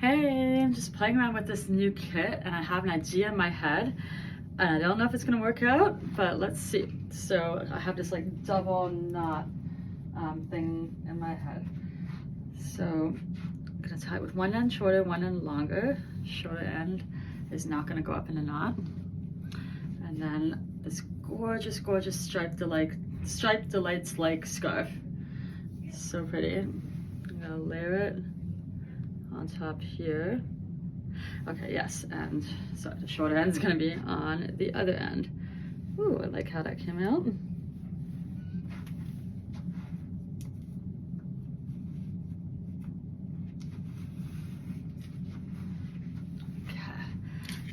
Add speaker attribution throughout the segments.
Speaker 1: Hey, I'm just playing around with this new kit and I have an idea in my head and I don't know if it's gonna work out, but let's see. So I have this like double knot thing in my head. So I'm gonna tie it with one end shorter, one end longer. Shorter end is not gonna go up in a knot. And then this gorgeous, gorgeous striped delights like scarf. So pretty. I'm gonna layer it on top here. Okay, yes, and so the short end is gonna be on the other end. Ooh, I like how that came out. Okay,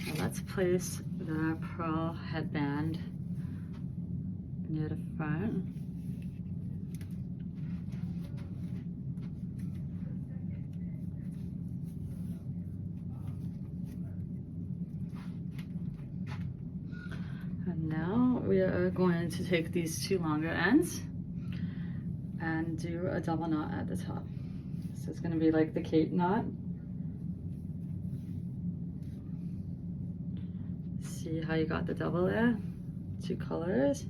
Speaker 1: now let's place the pearl headband near the front. And now we are going to take these two longer ends and do a double knot at the top. So it's going to be like the cape knot. See how you got the double there? Two colors.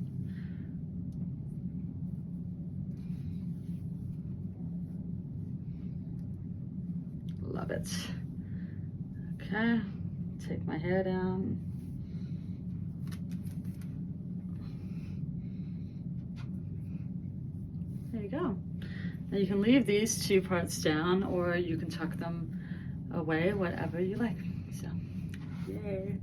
Speaker 1: Love it. Okay, take my hair down. There you go. Now you can leave these two parts down or you can tuck them away, whatever you like. So, yay.